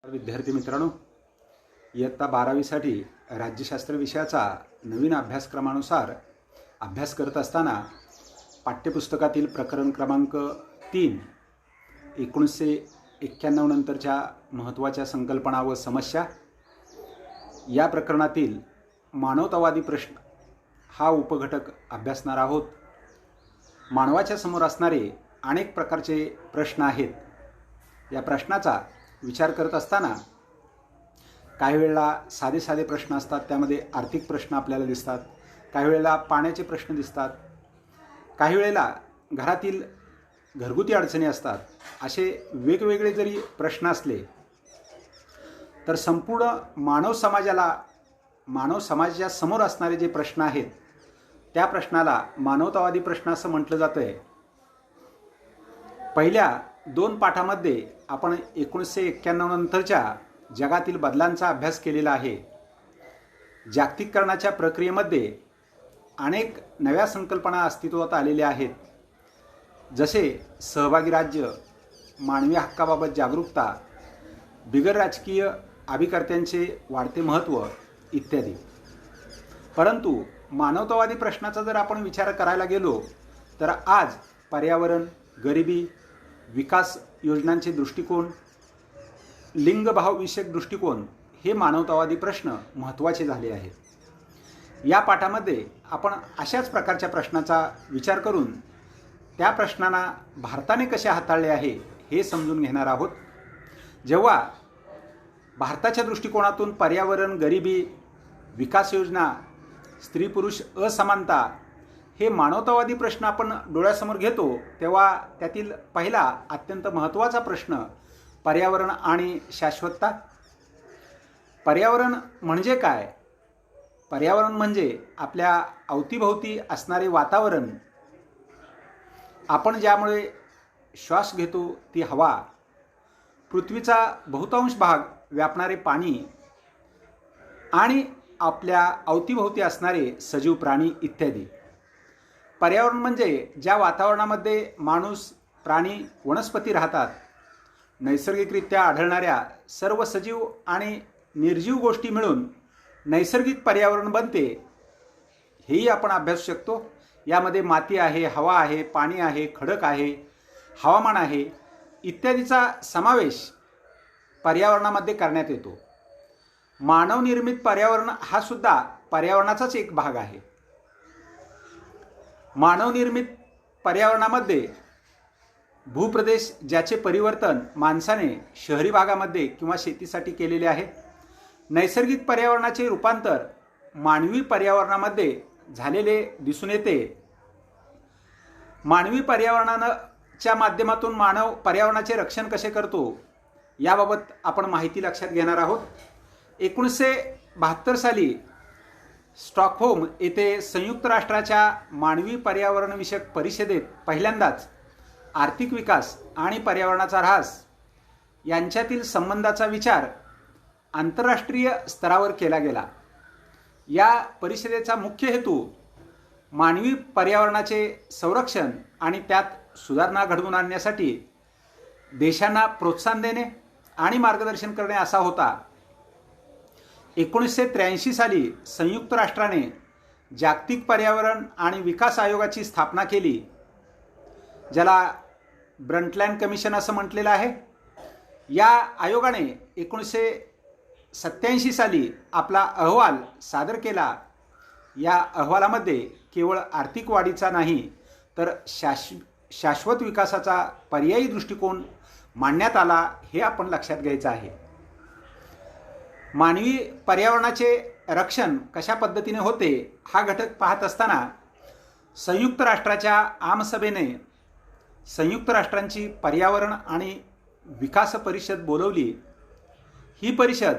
विद्यार्थी मित्रांनो, इयत्ता 12वीसाठी राज्यशास्त्र विषयाचा नवीन अभ्यासक्रमानुसार अभ्यास करत असताना पाठ्यपुस्तकातील प्रकरण क्रमांक 3 1991 नंतरच्या महत्त्वाच्या संकल्पना व समस्या या प्रकरणातील मानवतावादी प्रश्न हा उपघटक अभ्यासणार आहोत. मानवाच्या समोर असणारे अनेक प्रकारचे प्रश्न आहेत. या प्रश्नाचा विचार करत असताना काही वेळेला साधे साधे प्रश्न असतात, त्यामध्ये आर्थिक प्रश्न आपल्याला दिसतात, काही वेळेला पाण्याचे प्रश्न दिसतात, काही वेळेला घरातील घरगुती अडचणी असतात. असे वेगवेगळे जरी प्रश्न असले तर संपूर्ण मानव समाजाच्या समोर असणारे जे प्रश्न आहेत त्या प्रश्नाला मानवतावादी प्रश्न असं म्हटलं जातं आहे. पहिल्या 2 पाठामध्ये आपण 1991 नंतरच्या जगातील बदलांचा अभ्यास केलेला आहे. जागतिकीकरणाच्या प्रक्रियेमध्ये अनेक नव्या संकल्पना अस्तित्वात आलेल्या आहेत, जसे सहभागी राज्य, मानवी हक्काबाबत जागरूकता, बिगर राजकीय अभिकर्त्यांचे वाढते महत्त्व इत्यादी. परंतु मानवतावादी प्रश्नाचा जर आपण विचार करायला गेलो तर आज पर्यावरण, गरिबी, विकास योजनांचे दृष्टिकोन, लिंगभावविषयक दृष्टिकोन हे मानवतावादी प्रश्न महत्त्वाचे झाले आहेत. या पाठामध्ये आपण अशाच प्रकारच्या प्रश्नाचा विचार करून त्या प्रश्नांना भारताने कसे हाताळले आहे हे समजून घेणार आहोत. जेव्हा भारताच्या दृष्टिकोनातून पर्यावरण, गरिबी, विकास योजना, स्त्री पुरुष असमानता हे मानवतावादी प्रश्न आपण डोळ्यासमोर घेतो, तेव्हा त्यातील पहिला अत्यंत महत्त्वाचा प्रश्न पर्यावरण आणि शाश्वतता. पर्यावरण म्हणजे काय? पर्यावरण म्हणजे आपल्या अवतीभोवती असणारे वातावरण, आपण ज्यामुळे श्वास घेतो ती हवा, पृथ्वीचा बहुतांश भाग व्यापणारे पाणी आणि आपल्या अवतीभोवती असणारे सजीव प्राणी इत्यादी. पर्यावरण म्हणजे ज्या वातावरणामध्ये माणूस, प्राणी, वनस्पती राहतात, नैसर्गिकरित्या आढळणाऱ्या सर्व सजीव आणि निर्जीव गोष्टी मिळून नैसर्गिक पर्यावरण बनते, हेही आपण अभ्यासू शकतो. यामध्ये माती आहे, हवा आहे, पाणी आहे, खडक आहे, हवामान आहे इत्यादीचा समावेश पर्यावरणामध्ये करण्यात येतो. मानवनिर्मित पर्यावरण हा सुद्धा पर्यावरणाचाच एक भाग आहे. मानवनिर्मित पर्यावरणामध्ये भूप्रदेश ज्याचे परिवर्तन माणसाने शहरी भागामध्ये किंवा शेतीसाठी केलेले आहे, नैसर्गिक पर्यावरणाचे रूपांतर मानवी पर्यावरणामध्ये झालेले दिसून येते. मानवी पर्यावरणाच्या माध्यमातून मानव पर्यावरणाचे रक्षण कसे करतो याबाबत आपण माहिती लक्षात घेणार आहोत. 1972 साली स्टॉकहोम येथे संयुक्त राष्ट्राच्या मानवी पर्यावरणविषयक परिषदेत पहिल्यांदाच आर्थिक विकास आणि पर्यावरणाचा ऱ्हास यांच्यातील संबंधाचा विचार आंतरराष्ट्रीय स्तरावर केला गेला. या परिषदेचा मुख्य हेतू मानवी पर्यावरणाचे संरक्षण आणि त्यात सुधारणा घडवून आणण्यासाठी देशांना प्रोत्साहन देणे आणि मार्गदर्शन करणे असा होता. 1983 साली संयुक्त राष्ट्राने जागतिक पर्यावरण आणि विकास आयोगाची स्थापना केली, ज्याला ब्रंटलँड कमिशन असं म्हटलेलं आहे. या आयोगाने 1987 साली आपला अहवाल सादर केला. या अहवालामध्ये केवळ आर्थिक वाढीचा नाही तर शाश्वत विकासाचा पर्यायी दृष्टिकोन मांडण्यात आला, हे आपण लक्षात घ्यायचं आहे. मानवी पर्यावरणाचे रक्षण कशा पद्धतीने होते हा घटक पाहत असताना संयुक्त राष्ट्राच्या आमसभेने संयुक्त राष्ट्रांची पर्यावरण आणि विकास परिषद बोलवली. ही परिषद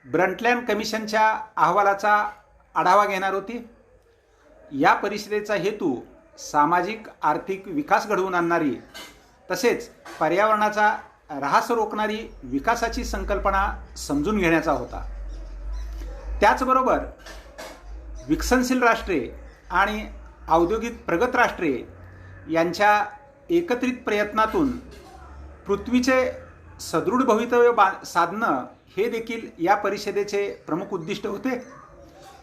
ब्रंटलँड कमिशनच्या अहवालाचा आढावा घेणार होती. या परिषदेचा हेतू सामाजिक आर्थिक विकास घडवून आणणारी तसेच पर्यावरणाचा ऱ्हास रोखणारी विकासाची संकल्पना समजून घेण्याचा होता. त्याचबरोबर विकसनशील राष्ट्रे आणि औद्योगिक प्रगत राष्ट्रे यांच्या एकत्रित प्रयत्नातून पृथ्वीचे सदृढ भवितव्य साधणं हे देखील या परिषदेचे प्रमुख उद्दिष्ट होते.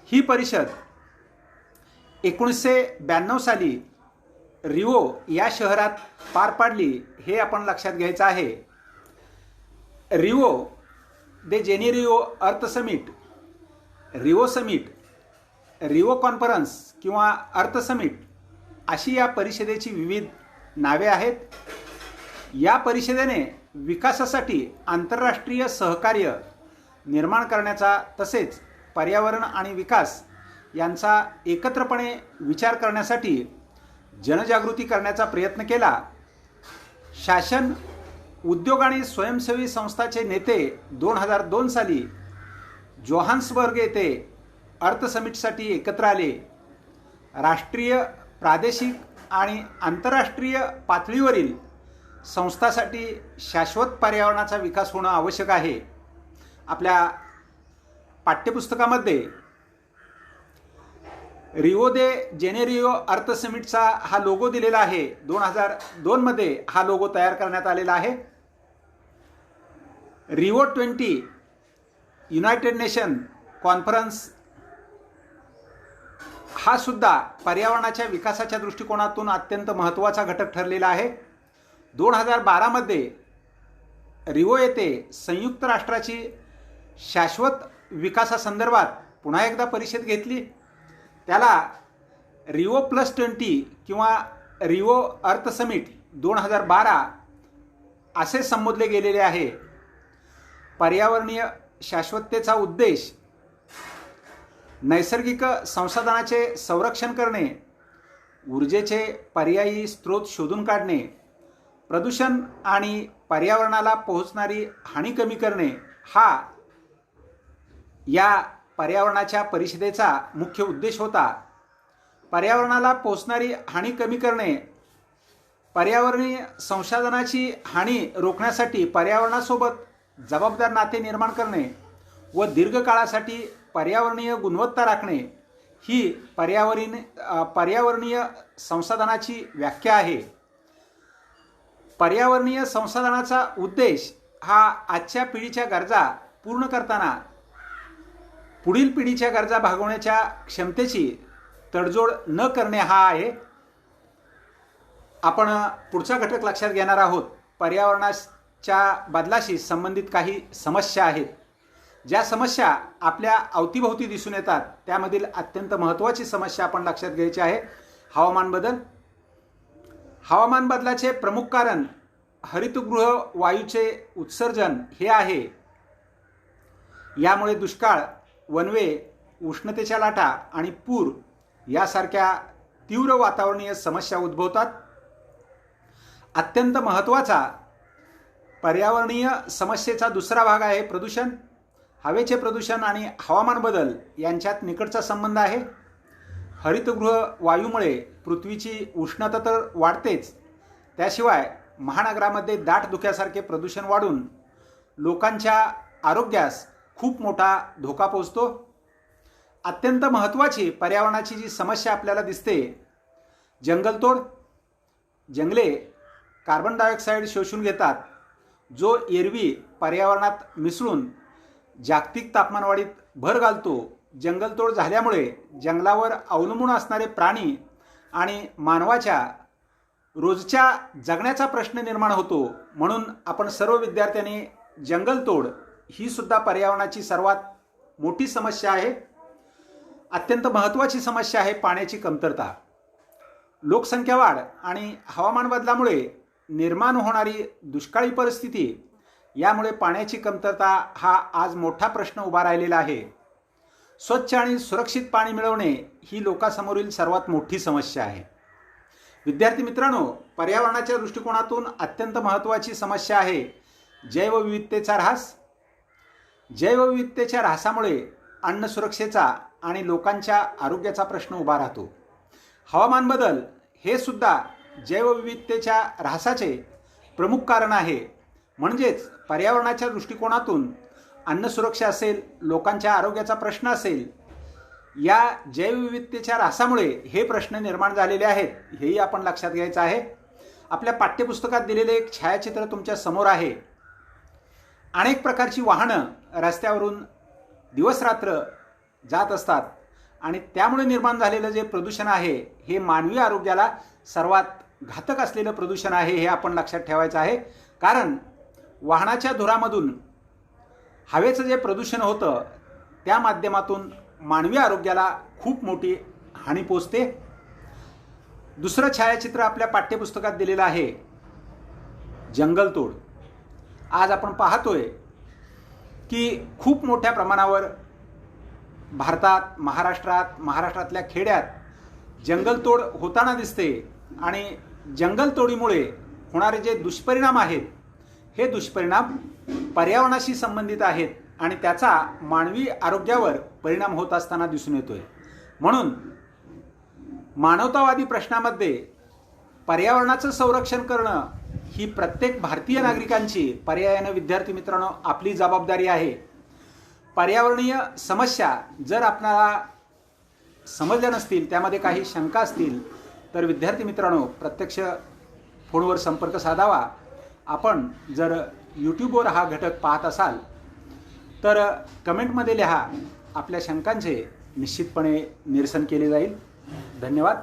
ही परिषद 1992 साली रिओ या शहरात पार पाडली हे आपण लक्षात घ्यायचं आहे. रिओ दे जेनेरिओ अर्थ summit, Rio summit, Rio conference किंवा अर्थ समिट अशी या परिषदेची विविध नावे आहेत. या परिषदेने विकासासाठी आंतरराष्ट्रीय सहकार्य निर्माण करण्याचा तसेच पर्यावरण आणि विकास यांचा एकत्रपणे विचार करण्यासाठी जनजागृती करण्याचा प्रयत्न केला. शासन, उद्योग आणि स्वयंसेवी संस्थांचे नेते 2002 साली जोहान्सबर्ग येथे अर्थ समिटसाठी एकत्र आले. राष्ट्रीय, प्रादेशिक आणि आंतरराष्ट्रीय पातळीवरील संस्थांसाठी शाश्वत पर्यावरणाचा विकास होणं आवश्यक आहे. आपल्या पाठ्यपुस्तकामध्ये रिओ दे जेनेरिओ अर्थ समिटचा हा लोगो दिलेला आहे. 2002 मध्ये हा लोगो तयार करण्यात आलेला आहे. रिओ 20 युनायटेड नेशन कॉन्फरन्स हा सुद्धा पर्यावरणाच्या विकासाच्या दृष्टिकोनातून अत्यंत महत्त्वाचा घटक ठरलेला आहे. 2012 मध्ये रिओ येथे संयुक्त राष्ट्राची शाश्वत विकासासंदर्भात पुन्हा एकदा परिषद घेतली. त्याला रिओ +20 किंवा रिओ अर्थ समिट 2012 असे संबोधले गेलेले आहे. पर्यावरणीय शाश्वततेचा उद्देश नैसर्गिक संसाधनाचे संरक्षण करणे, ऊर्जेचे पर्यायी स्रोत शोधून काढणे, प्रदूषण आणि पर्यावरणाला पोहोचणारी हानी कमी करणे हा या पर्यावरणाच्या परिषदेचा मुख्य उद्देश होता. पर्यावरणाला पोहोचणारी हानी कमी करणे, पर्यावरणीय संसाधनाची हानी रोखण्यासाठी पर्यावरणासोबत जबाबदार नाते निर्माण करणे व दीर्घकाळासाठी पर्यावरणीय गुणवत्ता राखणे ही पर्यावरणीय संसाधनाची व्याख्या आहे. पर्यावरणीय संसाधनाचा उद्देश हा आजच्या पिढीच्या गरजा पूर्ण करताना पुढील पिढीच्या गरजा भागवण्याच्या क्षमतेची तडजोड न करणे हा आहे. आपण पुढचा घटक लक्षात घेणार आहोत. पर्यावरणाच्या बदलाशी संबंधित काही समस्या आहेत. ज्या समस्या आपल्या अवतीभोवती दिसून येतात त्यामधील अत्यंत महत्त्वाची समस्या आपण लक्षात घ्यायची आहे हवामान बदल. हवामान बदलाचे प्रमुख कारण हरितगृह वायूचे उत्सर्जन हे आहे. यामुळे दुष्काळ, वणवे, उष्णतेच्या लाटा आणि पूर यासारख्या तीव्र वातावरणीय समस्या उद्भवतात. अत्यंत महत्त्वाचा पर्यावरणीय समस्येचा दुसरा भाग आहे प्रदूषण. हवेचे प्रदूषण आणि हवामान बदल यांच्यात निकटचा संबंध आहे. हरितगृह वायूमुळे पृथ्वीची उष्णता तर वाढतेच, त्याशिवाय महानगरामध्ये दाट धुक्यासारखे प्रदूषण वाढून लोकांच्या आरोग्यास खूप मोठा धोका पोहोचतो. अत्यंत महत्त्वाची पर्यावरणाची जी समस्या आपल्याला दिसते, जंगलतोड. जंगले कार्बन डायऑक्साईड शोषून घेतात, जो एरवी पर्यावरणात मिसळून जागतिक तापमानवाढीत भर घालतो. जंगलतोड झाल्यामुळे जंगलावर अवलंबून असणारे प्राणी आणि मानवाच्या रोजच्या जगण्याचा प्रश्न निर्माण होतो. म्हणून आपण सर्व विद्यार्थ्यांनी जंगलतोड ही सुद्धा पर्यावरणाची सर्वात मोठी समस्या आहे. अत्यंत महत्त्वाची समस्या आहे पाण्याची कमतरता. लोकसंख्या वाढ आणि हवामान बदलामुळे निर्माण होणारी दुष्काळी परिस्थिती यामुळे पाण्याची कमतरता हा आज मोठा प्रश्न उभा राहिलेला आहे. स्वच्छ आणि सुरक्षित पाणी मिळवणे ही लोकांसमोरील सर्वात मोठी समस्या आहे. विद्यार्थी मित्रांनो, पर्यावरणाच्या दृष्टिकोनातून अत्यंत महत्त्वाची समस्या आहे जैवविविधतेचा ऱ्हास. जैवविविधतेच्या ऱ्हासामुळे अन्न सुरक्षेचा आणि लोकांच्या आरोग्याचा प्रश्न उभा राहतो. हवामान बदल हे सुद्धा जैवविविधतेच्या ऱ्हासाचे प्रमुख कारण आहे. म्हणजेच पर्यावरणाच्या दृष्टिकोनातून अन्न सुरक्षा असेल, लोकांच्या आरोग्याचा प्रश्न असेल, या जैवविविधतेच्या ऱ्हासामुळे हे प्रश्न निर्माण झालेले आहेत, हेही आपण लक्षात घ्यायचं आहे. आपल्या पाठ्यपुस्तकात दिलेले एक छायाचित्र तुमच्या समोर आहे. अनेक प्रकारची वाहनं रस्त्यावरून दिवसरात्र जात असतात आणि त्यामुळे निर्माण झालेलं जे प्रदूषण आहे हे मानवी आरोग्याला सर्वात घातक असलेलं प्रदूषण आहे हे आपण लक्षात ठेवायचं आहे. कारण वाहनाच्या धुरामधून हवेचं जे प्रदूषण होतं त्या माध्यमातून मानवी आरोग्याला खूप मोठी हानी पोचते. दुसरं छायाचित्र आपल्या पाठ्यपुस्तकात दिलेलं आहे जंगलतोड. आज आपण पाहतोय की खूप मोठ्या प्रमाणावर भारतात, महाराष्ट्रातल्या खेड्यात जंगलतोड होताना दिसते आणि जंगलतोडीमुळे होणारे जे दुष्परिणाम आहेत हे दुष्परिणाम पर्यावरणाशी संबंधित आहेत आणि त्याचा मानवी आरोग्यावर परिणाम होत असताना दिसून येतोय. म्हणून मानवतावादी प्रश्नामध्ये पर्यावरणाचं संरक्षण करणं ही प्रत्येक भारतीय नागरिकांची, पर्यायानं विद्यार्थी मित्रांनो आपली जबाबदारी आहे. पर्यावरणीय समस्या जर आपल्याला समजल्या नसतील, त्यामध्ये काही शंका असतील तर विद्यार्थी मित्रांनो प्रत्यक्ष फोनवर संपर्क साधावा. आपण जर यूट्यूबवर हा घटक पाहत असाल तर कमेंटमध्ये लिहा. आपल्या शंकांचे निश्चितपणे निरसन केले जाईल. धन्यवाद.